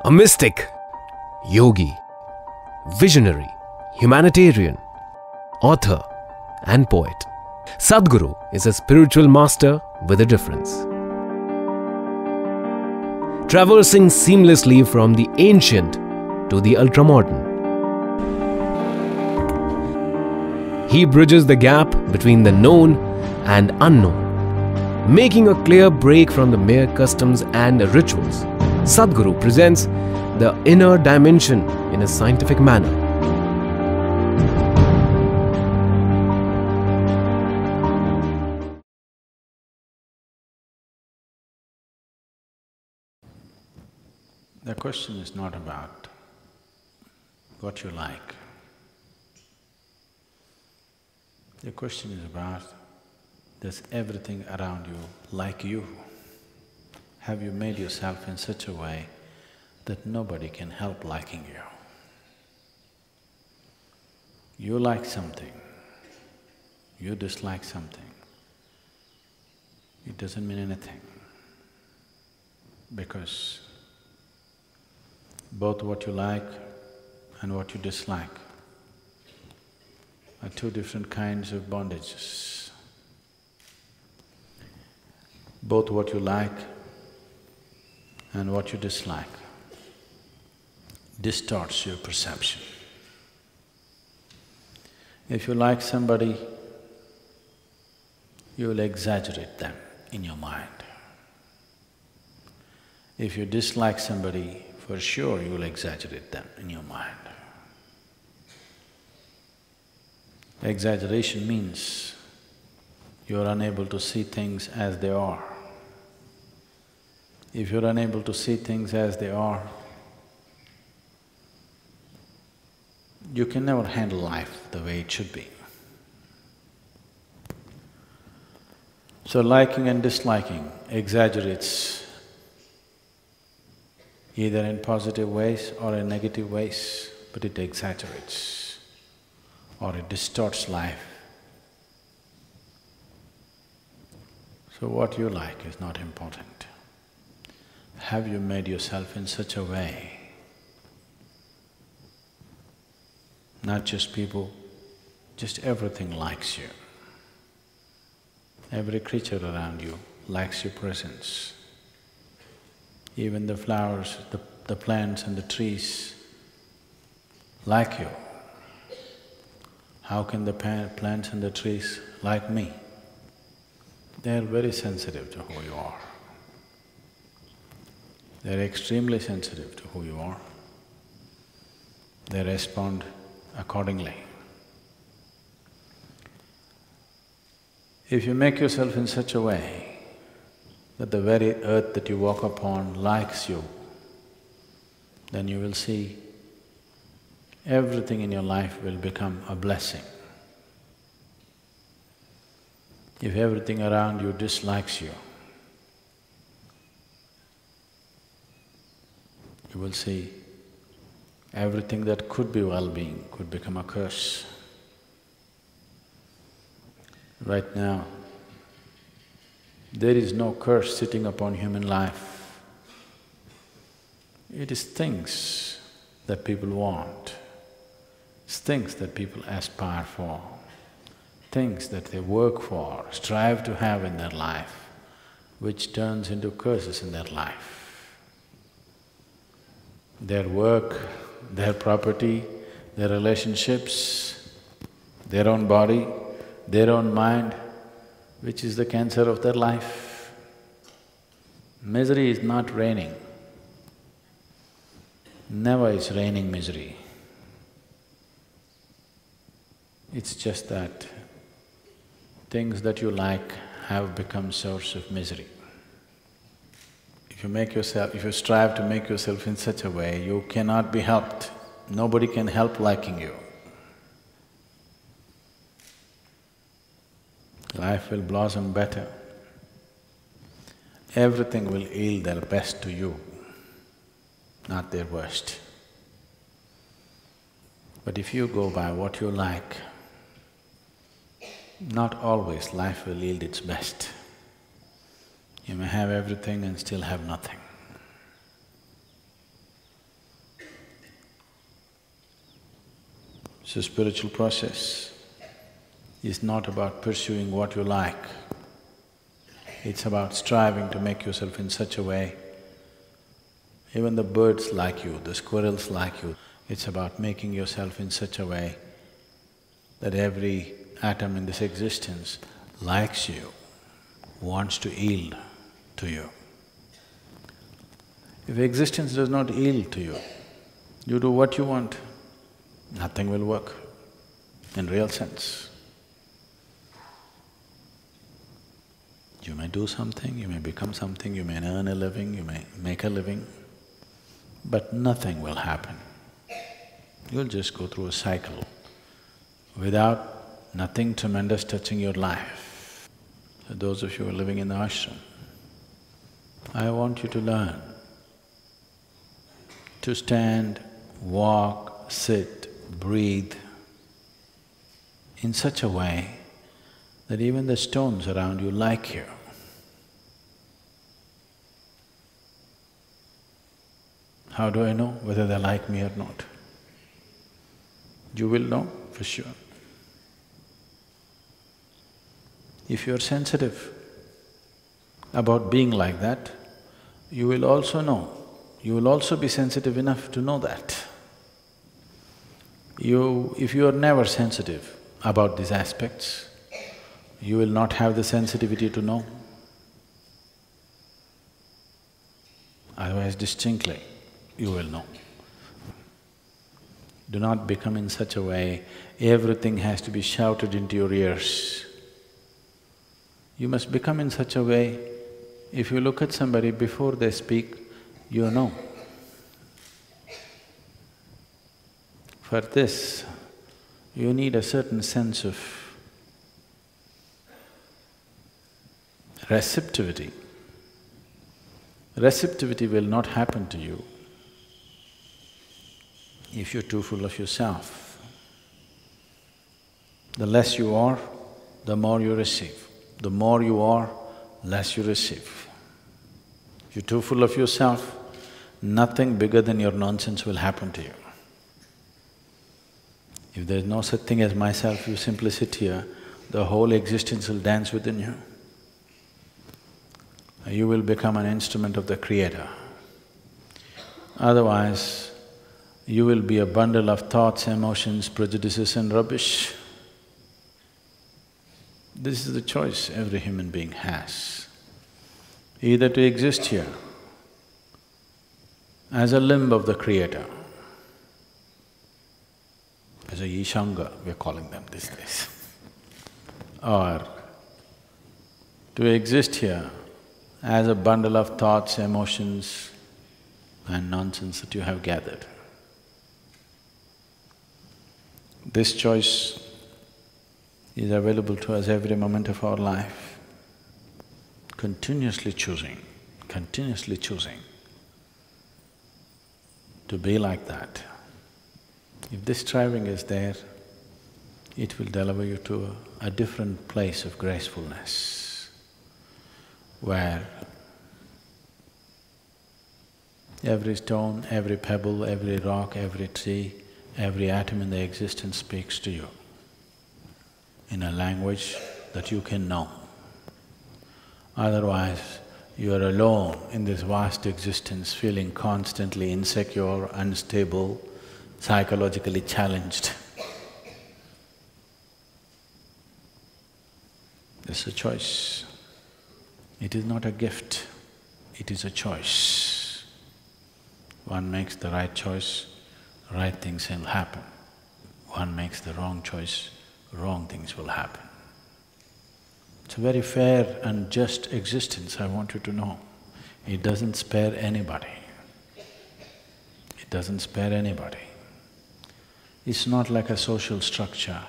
A mystic, yogi, visionary, humanitarian, author and poet. Sadhguru is a spiritual master with a difference. Traversing seamlessly from the ancient to the ultramodern. He bridges the gap between the known and unknown, making a clear break from the mere customs and rituals. Sadhguru presents the inner dimension in a scientific manner. The question is not about what you like. The question is about, does everything around you like you? Have you made yourself in such a way that nobody can help liking you? You like something, you dislike something, it doesn't mean anything, because both what you like and what you dislike are two different kinds of bondages. Both what you like and what you dislike distorts your perception. If you like somebody, you will exaggerate them in your mind. If you dislike somebody, for sure you will exaggerate them in your mind. Exaggeration means you are unable to see things as they are. If you're unable to see things as they are, you can never handle life the way it should be. So liking and disliking exaggerates either in positive ways or in negative ways, but it exaggerates or it distorts life. So what you like is not important. Have you made yourself in such a way, not just people, just everything likes you. Every creature around you likes your presence. Even the flowers, the plants and the trees like you. How can the plants and the trees like me? They are very sensitive to who you are. They are extremely sensitive to who you are. They respond accordingly. If you make yourself in such a way that the very earth that you walk upon likes you, then you will see everything in your life will become a blessing. If everything around you dislikes you, you will see everything that could be well-being could become a curse. Right now, there is no curse sitting upon human life. It is things that people want, it's things that people aspire for, things that they work for, strive to have in their life, which turns into curses in their life. Their work, their property, their relationships, their own body, their own mind, which is the cancer of their life. Misery is not raining. Never is raining misery. It's just that things that you like have become source of misery. If you strive to make yourself in such a way, you cannot be helped. Nobody can help liking you. Life will blossom better. Everything will yield their best to you, not their worst. But if you go by what you like, not always life will yield its best. You may have everything and still have nothing. So spiritual process is not about pursuing what you like. It's about striving to make yourself in such a way, even the birds like you, the squirrels like you. It's about making yourself in such a way that every atom in this existence likes you, wants to yield to you. If existence does not yield to you, you do what you want, nothing will work in real sense. You may do something, you may become something, you may earn a living, you may make a living, but nothing will happen. You'll just go through a cycle without nothing tremendous touching your life. So those of you who are living in the ashram, I want you to learn to stand, walk, sit, breathe in such a way that even the stones around you like you. How do I know whether they like me or not? You will know for sure. If you're sensitive about being like that, you will also know, you will also be sensitive enough to know that. If you are never sensitive about these aspects, you will not have the sensitivity to know. Otherwise, distinctly, you will know. Do not become in such a way, everything has to be shouted into your ears. You must become in such a way, if you look at somebody before they speak, you know. For this, you need a certain sense of receptivity. Receptivity will not happen to you if you're too full of yourself. The less you are, the more you receive. The more you are, less you receive. If you're too full of yourself, nothing bigger than your nonsense will happen to you. If there's no such thing as myself, you simply sit here, the whole existence will dance within you. You will become an instrument of the Creator. Otherwise, you will be a bundle of thoughts, emotions, prejudices and rubbish. This is the choice every human being has. Either to exist here as a limb of the Creator, as a Ishanga, we're calling them these days, or to exist here as a bundle of thoughts, emotions and nonsense that you have gathered. This choice is available to us every moment of our life, continuously choosing to be like that. If this striving is there, it will deliver you to a different place of gracefulness, where every stone, every pebble, every rock, every tree, every atom in the existence speaks to you in a language that you can know. Otherwise, you are alone in this vast existence, feeling constantly insecure, unstable, psychologically challenged. It's a choice. It is not a gift, it is a choice. One makes the right choice, right things will happen. One makes the wrong choice, wrong things will happen. It's a very fair and just existence, I want you to know. It doesn't spare anybody. It doesn't spare anybody. It's not like a social structure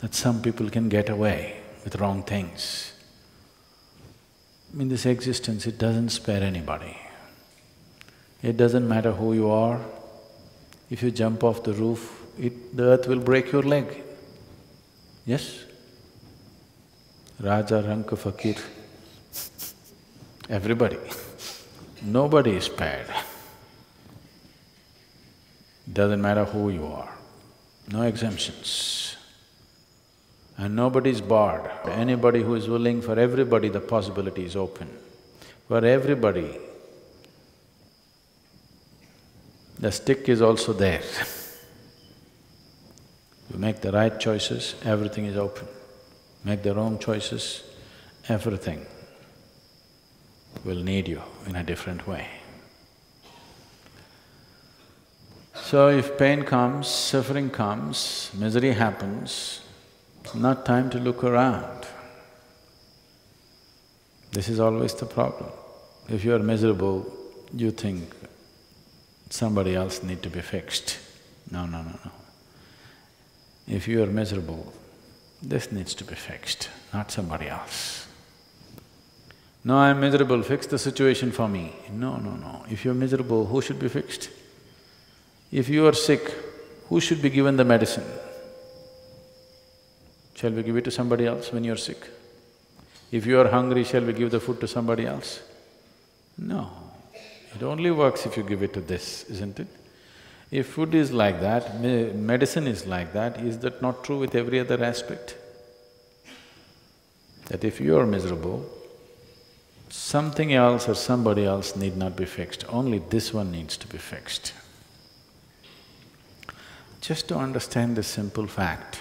that some people can get away with wrong things. In this existence, it doesn't spare anybody. It doesn't matter who you are. If you jump off the roof, the earth will break your leg. Yes? Raja, Ranka, Fakir, everybody. Nobody is spared. Doesn't matter who you are. no exemptions. And nobody's barred. Anybody who is willing, for everybody the possibility is open. For everybody, the stick is also there. You make the right choices, everything is open. Make the wrong choices, everything will need you in a different way. So if pain comes, suffering comes, misery happens, it's not time to look around. This is always the problem. If you are miserable, you think somebody else need to be fixed. No, no, no, no. If you are miserable, this needs to be fixed, not somebody else. No, I'm miserable, fix the situation for me. No, no, no. If you're miserable, who should be fixed? If you are sick, who should be given the medicine? Shall we give it to somebody else when you're sick? If you are hungry, shall we give the food to somebody else? No. It only works if you give it to this, isn't it? If food is like that, medicine is like that, is that not true with every other aspect? That if you are miserable, something else or somebody else need not be fixed, only this one needs to be fixed. Just to understand this simple fact,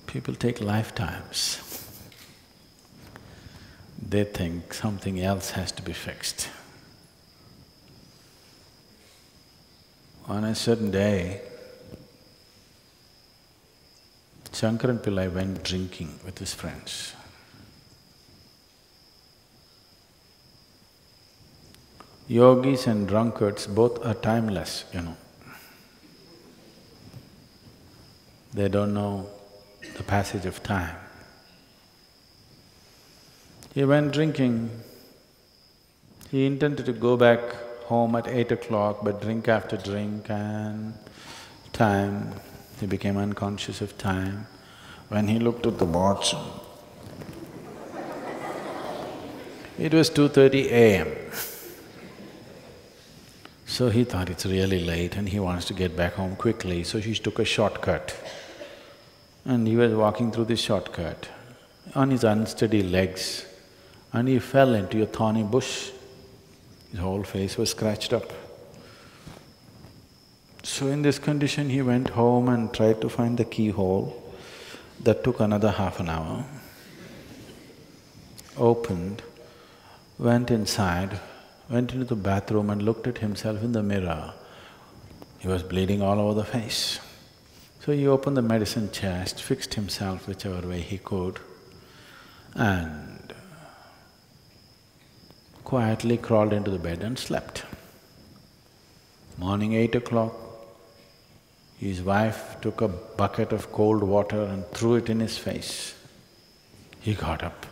people take lifetimes. They think something else has to be fixed. On a certain day, Shankaran Pillai went drinking with his friends. Yogis and drunkards both are timeless, you know. They don't know the passage of time. He went drinking. He intended to go back home at 8 o'clock, but drink after drink and time, he became unconscious of time. When he looked at the watch, it was 2:30 a.m. So he thought it's really late and he wants to get back home quickly, so he took a shortcut. And he was walking through this shortcut on his unsteady legs, and he fell into a thorny bush. His whole face was scratched up. So in this condition, he went home and tried to find the keyhole. That took another half an hour. Opened, went inside, went into the bathroom and looked at himself in the mirror. He was bleeding all over the face. So he opened the medicine chest, fixed himself whichever way he could, and quietly crawled into the bed and slept. Morning 8 o'clock, his wife took a bucket of cold water and threw it in his face. He got up,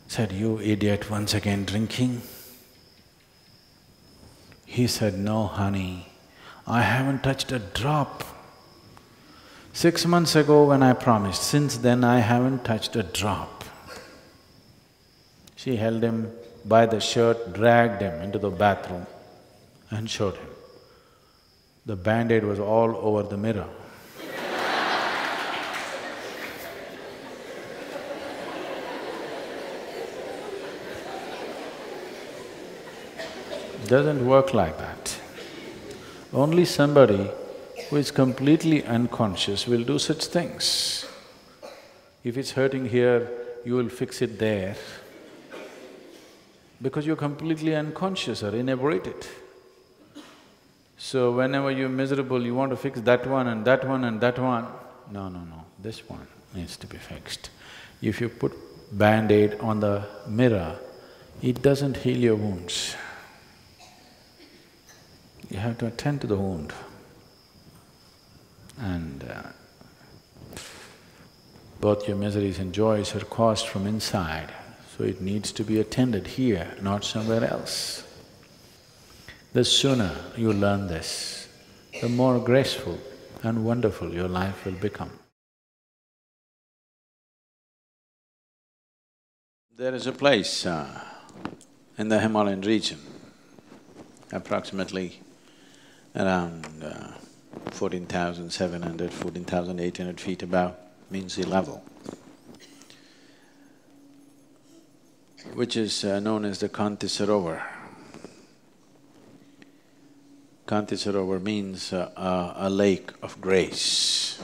said, "You idiot, once again drinking?" He said, "No, honey, I haven't touched a drop. 6 months ago when I promised, since then I haven't touched a drop." She held him by the shirt, dragged him into the bathroom and showed him. The band-aid was all over the mirror. Doesn't work like that. Only somebody who is completely unconscious will do such things. If it's hurting here, you will fix it there, because you're completely unconscious or inebriated. So whenever you're miserable, you want to fix that one and that one and that one. No, no, no, this one needs to be fixed. If you put band-aid on the mirror, it doesn't heal your wounds. You have to attend to the wound. And both your miseries and joys are caused from inside, so it needs to be attended here, not somewhere else. The sooner you learn this, the more graceful and wonderful your life will become. There is a place in the Himalayan region, approximately around 14,700, 14,800 feet above mean sea level, which is known as the Kanti Sarovar. Kanti Sarovar means a lake of grace.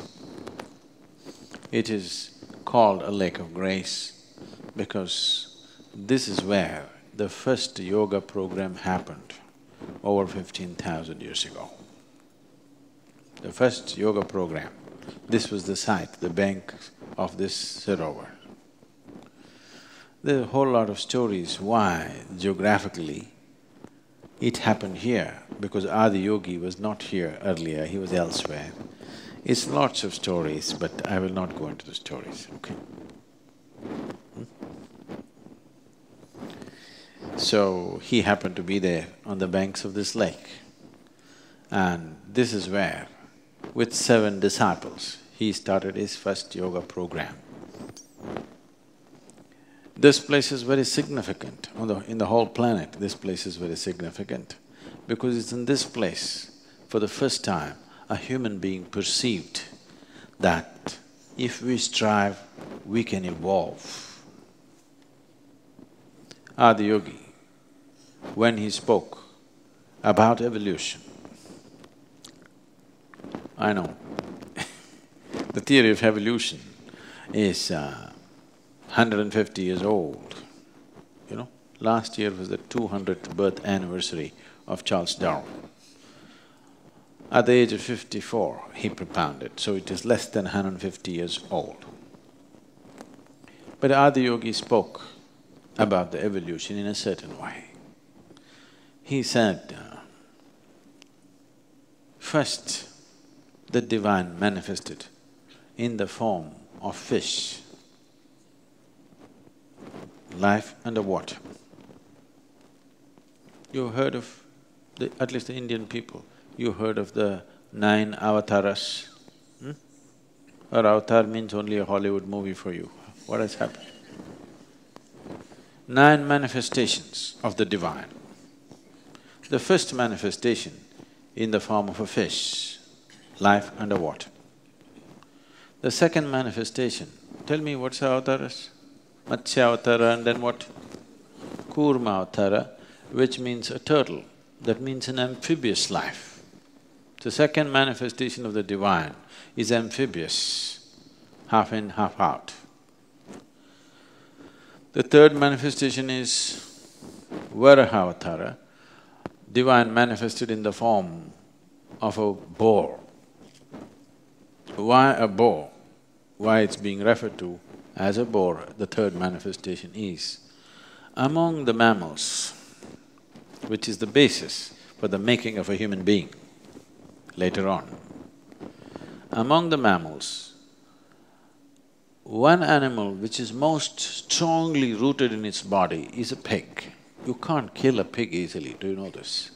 It is called a lake of grace because this is where the first yoga program happened over 15,000 years ago. The first yoga program, this was the site, the bank of this Sarovar. There are a whole lot of stories why geographically it happened here, because Adi Yogi was not here earlier, he was elsewhere. It's lots of stories, but I will not go into the stories, okay? So, he happened to be there on the banks of this lake. And this is where, with 7 disciples, he started his first yoga program. This place is very significant, in the whole planet, this place is very significant because it's in this place, for the first time, a human being perceived that if we strive, we can evolve. Adi Yogi, when he spoke about evolution, I know the theory of evolution is 150 years old, you know. Last year was the 200th birth anniversary of Charles Darwin. At the age of 54, he propounded, so it is less than 150 years old. But Adi Yogi spoke about the evolution in a certain way. He said, first, the divine manifested in the form of fish, life underwater. You heard of at least the Indian people, you heard of the 9 avatars? Or avatar means only a Hollywood movie for you. What has happened? 9 manifestations of the divine. The first manifestation in the form of a fish, life underwater. The second manifestation, tell me what's avatars? Matsya avatara and then what? Kurma avatara, which means a turtle, that means an amphibious life. The second manifestation of the divine is amphibious, half in, half out. The third manifestation is Varaha avatara, divine manifested in the form of a boar. Why a boar? Why it's being referred to as a boar, the third manifestation is, among the mammals, which is the basis for the making of a human being later on. Among the mammals, one animal which is most strongly rooted in its body is a pig. You can't kill a pig easily, do you know this?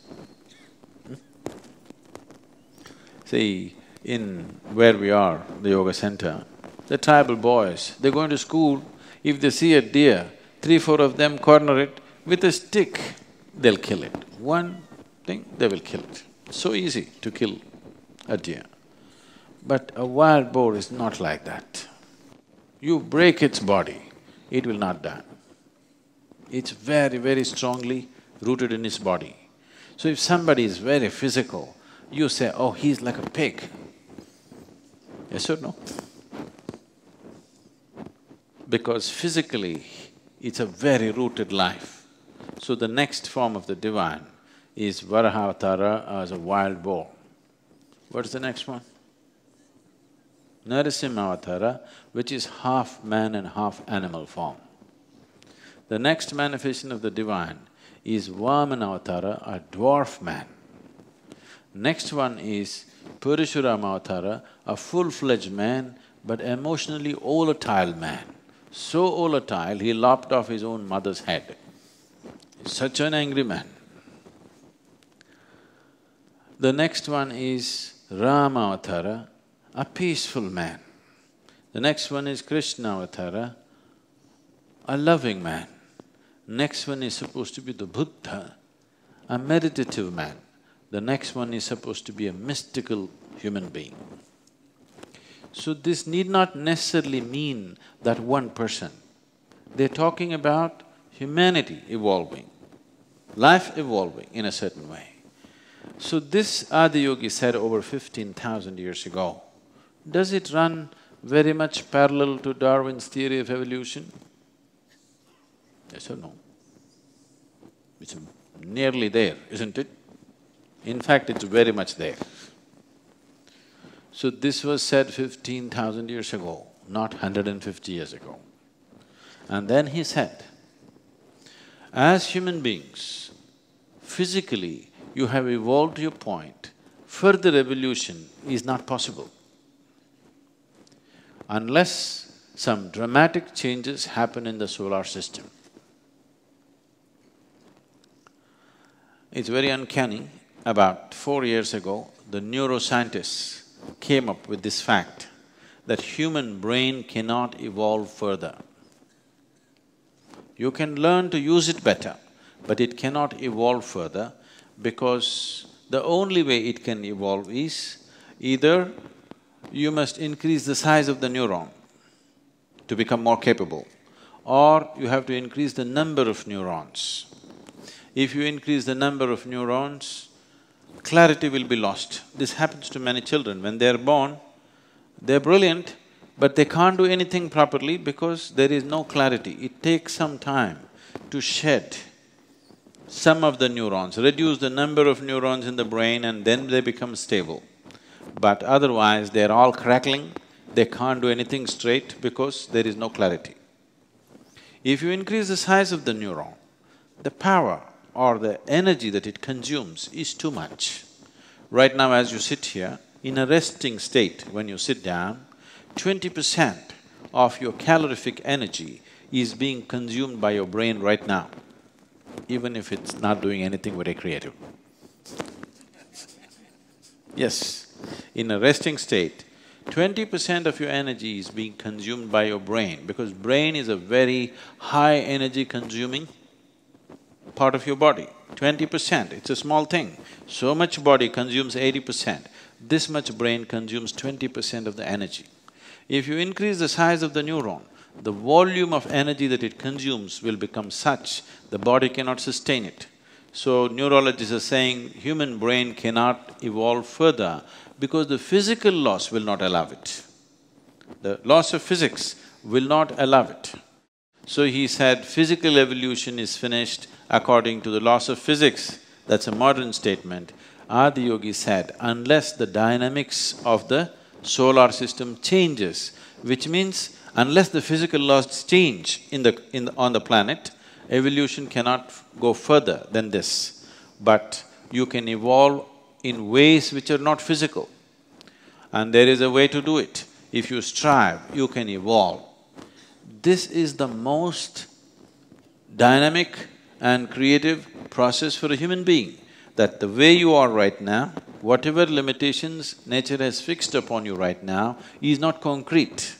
See, in where we are, the yoga center, the tribal boys, they're going to school, if they see a deer, 3, 4 of them corner it, with a stick, they'll kill it. One thing, they will kill it. So easy to kill a deer. But a wild boar is not like that. You break its body, it will not die. It's very, very strongly rooted in its body. So if somebody is very physical, you say, oh, he's like a pig. Yes or no? Because physically, it's a very rooted life. So the next form of the divine is Varaha as a wild boar. What's the next one? Narasimha, which is half man and half animal form. The next manifestation of the divine is Vamana, a dwarf man. Next one is Purashurama, a full-fledged man but emotionally volatile man. So volatile, he lopped off his own mother's head. Such an angry man. The next one is Rama, a peaceful man. The next one is Krishna, a loving man. Next one is supposed to be the Buddha, a meditative man. The next one is supposed to be a mystical human being. So this need not necessarily mean that one person. They're talking about humanity evolving, life evolving in a certain way. So this Adiyogi said over 15,000 years ago. Does it run very much parallel to Darwin's theory of evolution? Yes or no? It's nearly there, isn't it? In fact, it's very much there. So this was said 15,000 years ago, not 150 years ago. And then he said, as human beings, physically you have evolved to a point, further evolution is not possible unless some dramatic changes happen in the solar system. It's very uncanny. About 4 years ago, the neuroscientists came up with this fact that human brain cannot evolve further. You can learn to use it better, but it cannot evolve further because the only way it can evolve is either you must increase the size of the neuron to become more capable, or you have to increase the number of neurons. If you increase the number of neurons, clarity will be lost. This happens to many children. When they're born, they're brilliant, but they can't do anything properly because there is no clarity. It takes some time to shed some of the neurons, reduce the number of neurons in the brain, and then they become stable. But otherwise, they're all crackling, they can't do anything straight because there is no clarity. If you increase the size of the neuron, the power or the energy that it consumes is too much. Right now as you sit here, in a resting state, when you sit down, 20% of your calorific energy is being consumed by your brain right now, even if it's not doing anything very creative. Yes, in a resting state, 20% of your energy is being consumed by your brain because brain is a very high energy consuming part of your body. 20%, it's a small thing. So much body consumes 80%, this much brain consumes 20% of the energy. If you increase the size of the neuron, the volume of energy that it consumes will become such, the body cannot sustain it. So neurologists are saying human brain cannot evolve further because the physical laws will not allow it. The laws of physics will not allow it. So he said physical evolution is finished according to the laws of physics. That's a modern statement. Adiyogi said, unless the dynamics of the solar system changes, which means unless the physical laws change on the planet, evolution cannot go further than this. But you can evolve in ways which are not physical, and there is a way to do it. If you strive, you can evolve. This is the most dynamic and creative process for a human being, that the way you are right now, whatever limitations nature has fixed upon you right now is not concrete,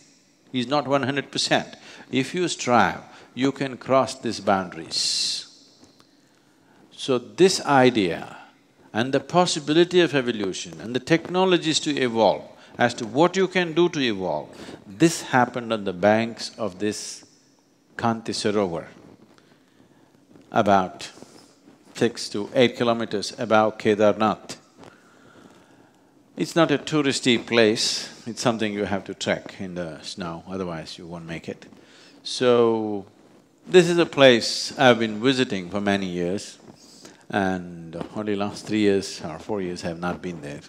is not 100%. If you strive, you can cross these boundaries. So this idea and the possibility of evolution and the technologies to evolve, as to what you can do to evolve, this happened on the banks of this Kanti Sarovar, about 6 to 8 kilometers above Kedarnath. It's not a touristy place, it's something you have to trek in the snow, otherwise you won't make it. So, this is a place I've been visiting for many years, and only last 3 years or 4 years I have not been there.